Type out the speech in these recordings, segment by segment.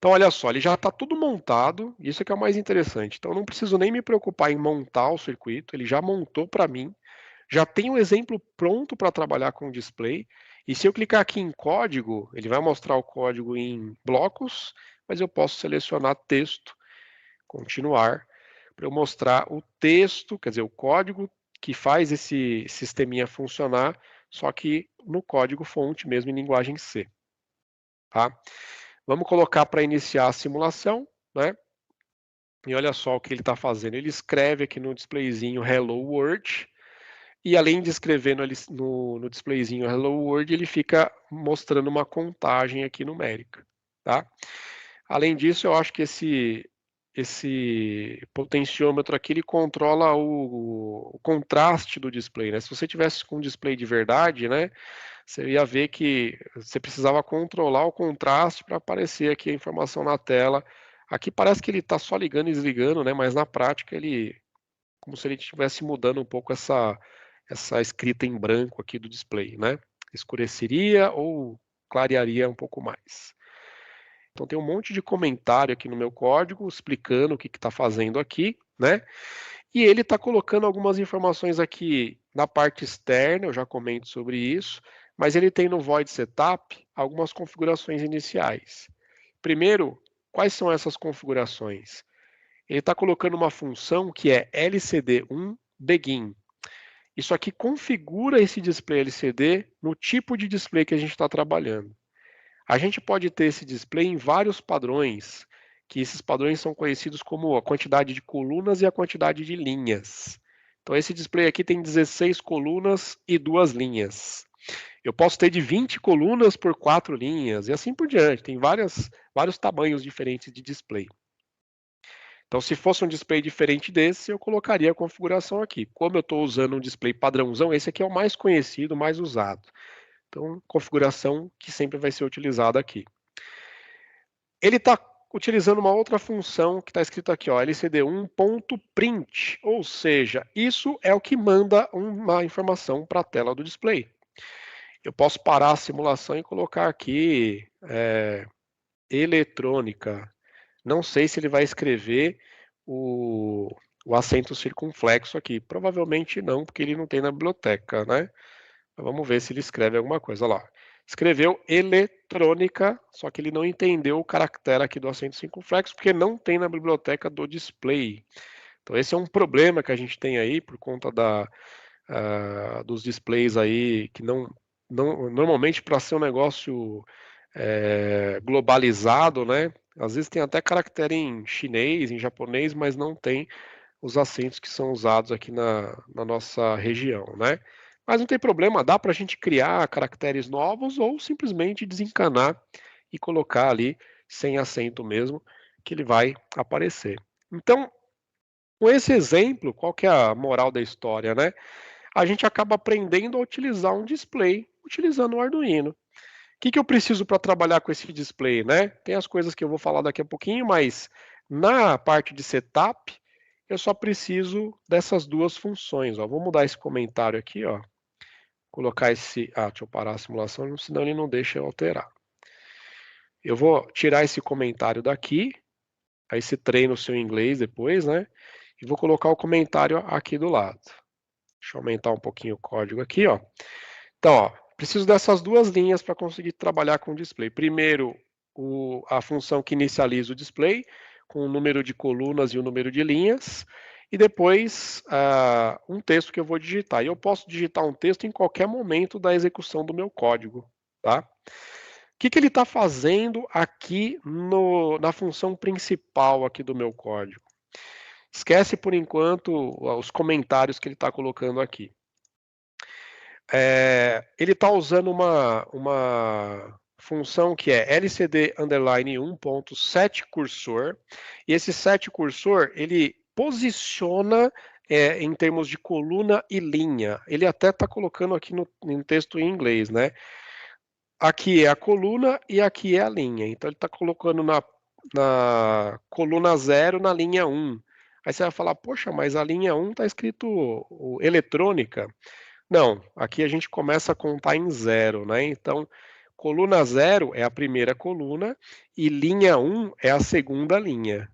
Então, olha só, ele já está tudo montado, isso é que é o mais interessante. Então, eu não preciso nem me preocupar em montar o circuito, ele já montou para mim, já tem um exemplo pronto para trabalhar com o display, e se eu clicar aqui em código, ele vai mostrar o código em blocos, mas eu posso selecionar texto, continuar, para eu mostrar o texto, quer dizer, o código que faz esse sisteminha funcionar, só que no código fonte mesmo em linguagem C, tá? Vamos colocar para iniciar a simulação, né? E olha só o que ele está fazendo. Ele escreve aqui no displayzinho Hello World, e além de escrever no displayzinho Hello World, ele fica mostrando uma contagem aqui numérica, tá? Além disso, eu acho que esse potenciômetro aqui, ele controla o contraste do display, né? Se você tivesse com um display de verdade, né, você ia ver que você precisava controlar o contraste para aparecer aqui a informação na tela. Aqui parece que ele está só ligando e desligando, né, mas na prática ele, como se ele estivesse mudando um pouco essa escrita em branco aqui do display, né? Escureceria ou clarearia um pouco mais. Então tem um monte de comentário aqui no meu código explicando o que está fazendo aqui, né? E ele está colocando algumas informações aqui na parte externa, eu já comento sobre isso, mas ele tem no Void Setup algumas configurações iniciais. Primeiro, quais são essas configurações? Ele está colocando uma função que é LCD1 Begin. Isso aqui configura esse display LCD no tipo de display que a gente está trabalhando. A gente pode ter esse display em vários padrões, que esses padrões são conhecidos como a quantidade de colunas e a quantidade de linhas. Então esse display aqui tem 16 colunas e 2 linhas. Eu posso ter de 20 colunas por 4 linhas e assim por diante. Tem vários tamanhos diferentes de display. Então, se fosse um display diferente desse, eu colocaria a configuração aqui. Como eu estou usando um display padrãozão, esse aqui é o mais conhecido, mais usado. Então, configuração que sempre vai ser utilizada aqui. Ele está utilizando uma outra função que está escrito aqui, ó, lcd1.print, ou seja, isso é o que manda uma informação para a tela do display. Eu posso parar a simulação e colocar aqui eletrônica. Não sei se ele vai escrever o acento circunflexo aqui. Provavelmente não, porque ele não tem na biblioteca, né? Vamos ver se ele escreve alguma coisa lá. Escreveu eletrônica, só que ele não entendeu o caractere aqui do acento circunflexo, porque não tem na biblioteca do display. Então esse é um problema que a gente tem aí por conta dos displays aí que normalmente para ser um negócio globalizado, né? Às vezes tem até caractere em chinês, em japonês, mas não tem os acentos que são usados aqui na nossa região, né? Mas não tem problema, dá para a gente criar caracteres novos ou simplesmente desencanar e colocar ali sem acento mesmo, que ele vai aparecer. Então, com esse exemplo, qual que é a moral da história, né? A gente acaba aprendendo a utilizar um display utilizando o Arduino. O que eu preciso para trabalhar com esse display, né? Tem as coisas que eu vou falar daqui a pouquinho, mas na parte de setup, eu só preciso dessas duas funções. Ó. Vou mudar esse comentário aqui, ó. Colocar esse. Deixa eu parar a simulação, senão ele não deixa eu alterar. Eu vou tirar esse comentário daqui, aí você treina o seu inglês depois, né? E vou colocar o comentário aqui do lado. Deixa eu aumentar um pouquinho o código aqui, ó. Então, ó, preciso dessas duas linhas para conseguir trabalhar com o display. Primeiro, a função que inicializa o display, com o número de colunas e o número de linhas, e depois um texto que eu vou digitar. E eu posso digitar um texto em qualquer momento da execução do meu código, tá? O que ele está fazendo aqui na função principal aqui do meu código? Esquece por enquanto os comentários que ele está colocando aqui. Ele está usando uma função que é LCD underline 1.set cursor, e esse set cursor ele posiciona em termos de coluna e linha. Ele até está colocando aqui no texto em inglês, né? Aqui é a coluna e aqui é a linha. Então ele está colocando na coluna 0 na linha 1. Aí você vai falar, poxa, mas a linha 1 está escrito eletrônica. Não, aqui a gente começa a contar em 0, né? Então, coluna 0 é a primeira coluna e linha 1 é a segunda linha.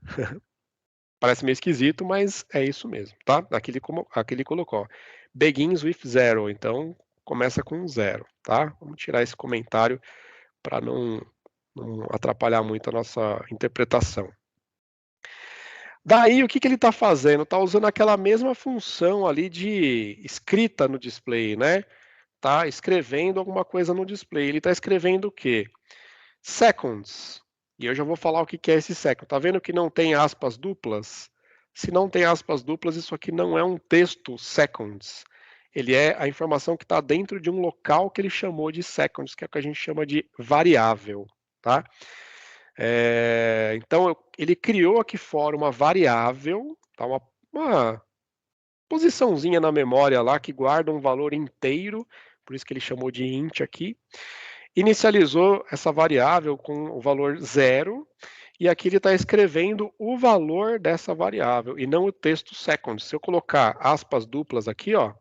Parece meio esquisito, mas é isso mesmo, tá? Aqui ele colocou, ó, begins with 0, então começa com 0, tá? Vamos tirar esse comentário para não atrapalhar muito a nossa interpretação. Daí, o que ele está fazendo? Está usando aquela mesma função ali de escrita no display, né? Tá escrevendo alguma coisa no display. Ele está escrevendo o quê? Seconds. E eu já vou falar o que é esse second. Tá vendo que não tem aspas duplas? Se não tem aspas duplas, isso aqui não é um texto seconds. Ele é a informação que está dentro de um local que ele chamou de seconds, que é o que a gente chama de variável, tá? Então, ele criou aqui fora uma variável, tá? Uma posiçãozinha na memória lá que guarda um valor inteiro, por isso que ele chamou de int aqui. Inicializou essa variável com o valor 0, e aqui ele está escrevendo o valor dessa variável, e não o texto second. Se eu colocar aspas duplas aqui, ó,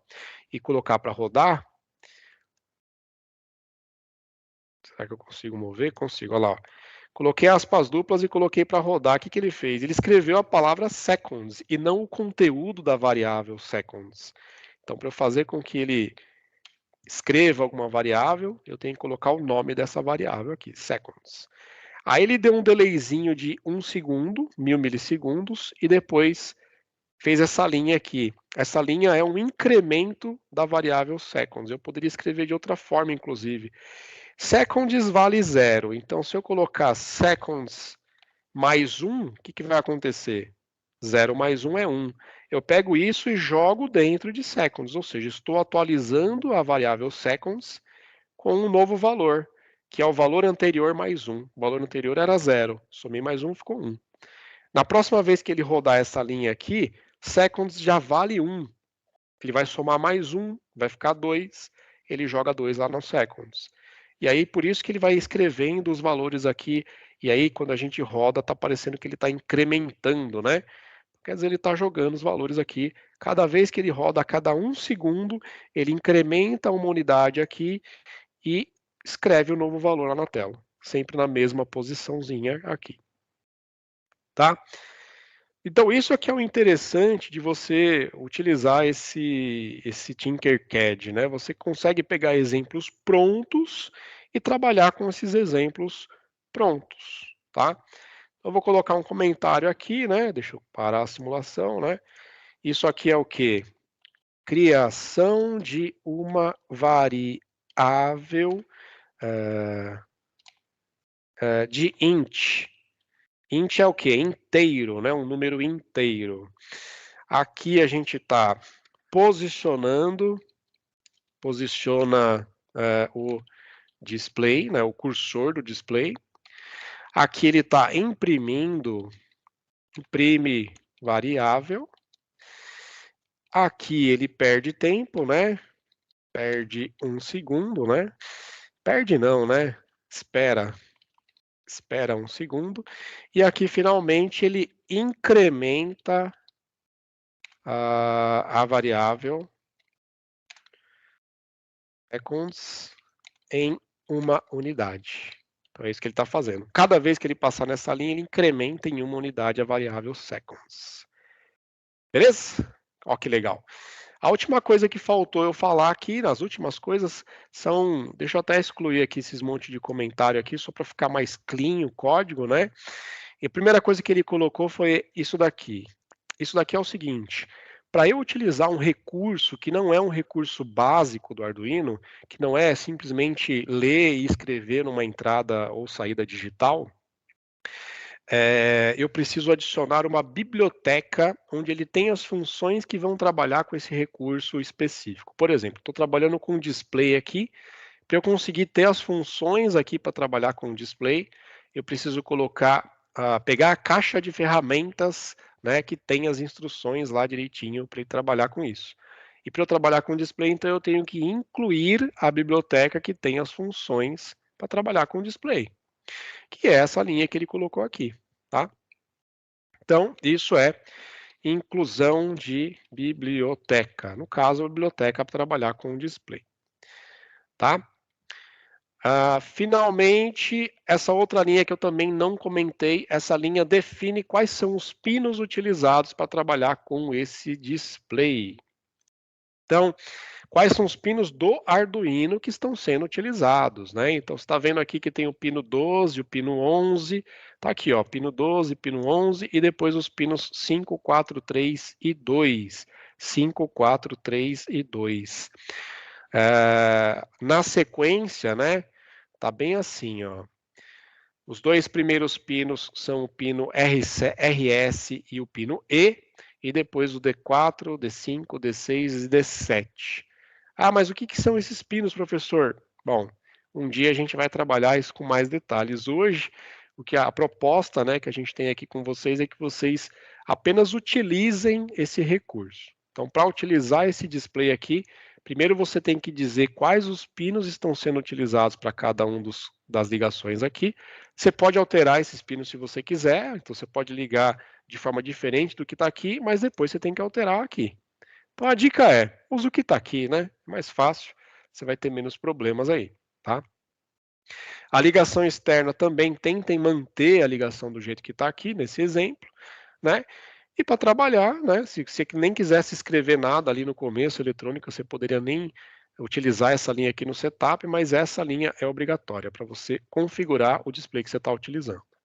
e colocar para rodar, será que eu consigo mover? Consigo, olha lá, ó. Coloquei aspas duplas e coloquei para rodar. O que ele fez? Ele escreveu a palavra seconds e não o conteúdo da variável seconds. Então, para eu fazer com que ele escreva alguma variável, eu tenho que colocar o nome dessa variável aqui, seconds. Aí ele deu um delayzinho de 1 segundo, 1000 milissegundos, e depois fez essa linha aqui. Essa linha é um incremento da variável seconds. Eu poderia escrever de outra forma, inclusive. Seconds vale 0. Então, se eu colocar seconds mais 1, o que vai acontecer? 0 mais 1 é 1. Eu pego isso e jogo dentro de seconds, ou seja, estou atualizando a variável seconds com um novo valor, que é o valor anterior mais 1. O valor anterior era 0. Somei mais 1, ficou 1. Na próxima vez que ele rodar essa linha aqui, seconds já vale 1. Ele vai somar mais 1, vai ficar 2. Ele joga 2 lá no seconds. E aí, por isso que ele vai escrevendo os valores aqui. E aí, quando a gente roda, está parecendo que ele está incrementando, né? Quer dizer, ele está jogando os valores aqui. Cada vez que ele roda, a cada 1 segundo, ele incrementa uma unidade aqui e escreve o novo valor lá na tela. Sempre na mesma posiçãozinha aqui. Tá? Então, isso aqui é o interessante de você utilizar esse Tinkercad, né? Você consegue pegar exemplos prontos e trabalhar com esses exemplos prontos, tá? Eu vou colocar um comentário aqui, né? Deixa eu parar a simulação, né? Isso aqui é o quê? Criação de uma variável de int. Int é o quê? Inteiro, né? Um número inteiro. Aqui a gente está posiciona o display, né? O cursor do display. Aqui ele está imprimindo, imprime variável. Aqui ele perde tempo, né? Perde 1 segundo, né? Perde não, né? Espera 1 segundo. E aqui finalmente ele incrementa a variável seconds em uma unidade. Então é isso que ele está fazendo. Cada vez que ele passar nessa linha, ele incrementa em uma unidade a variável seconds. Beleza? Ó que legal. A última coisa que faltou eu falar aqui, nas últimas coisas, são... Deixa eu até excluir aqui esses monte de comentário aqui, só para ficar mais clean o código, né? E a primeira coisa que ele colocou foi isso daqui. Isso daqui é o seguinte: para eu utilizar um recurso que não é um recurso básico do Arduino, que não é simplesmente ler e escrever numa entrada ou saída digital, eu preciso adicionar uma biblioteca onde ele tem as funções que vão trabalhar com esse recurso específico. Por exemplo, estou trabalhando com um display aqui. Para eu conseguir ter as funções aqui para trabalhar com o display, eu preciso pegar a caixa de ferramentas, né, que tem as instruções lá direitinho para ele trabalhar com isso. E para eu trabalhar com o display, então eu tenho que incluir a biblioteca que tem as funções para trabalhar com o display, que é essa linha que ele colocou aqui, tá? Então, isso é inclusão de biblioteca. No caso, a biblioteca para trabalhar com o display, tá? Finalmente, essa outra linha que eu também não comentei, essa linha define quais são os pinos utilizados para trabalhar com esse display. Então, quais são os pinos do Arduino que estão sendo utilizados, né? Então, você está vendo aqui que tem o pino 12, o pino 11, tá aqui, ó, pino 12, pino 11 e depois os pinos 5, 4, 3 e 2. 5, 4, 3 e 2. Na sequência, né, tá bem assim, ó. Os dois primeiros pinos são o pino RS e o pino E depois o D4, D5, D6 e D7. Ah, mas o que são esses pinos, professor? Bom, um dia a gente vai trabalhar isso com mais detalhes. Hoje, o que a proposta, né, que a gente tem aqui com vocês é que vocês apenas utilizem esse recurso. Então, para utilizar esse display aqui, primeiro você tem que dizer quais os pinos estão sendo utilizados para cada um das ligações aqui. Você pode alterar esses pinos se você quiser, então você pode ligar de forma diferente do que está aqui, mas depois você tem que alterar aqui. Então a dica é, usa o que está aqui, né? Mais fácil, você vai ter menos problemas aí, tá? A ligação externa também tentem manter a ligação do jeito que está aqui, nesse exemplo, né? E para trabalhar, né? Se você nem quisesse escrever nada ali no começo eletrônico, você poderia nem utilizar essa linha aqui no setup, mas essa linha é obrigatória para você configurar o display que você está utilizando.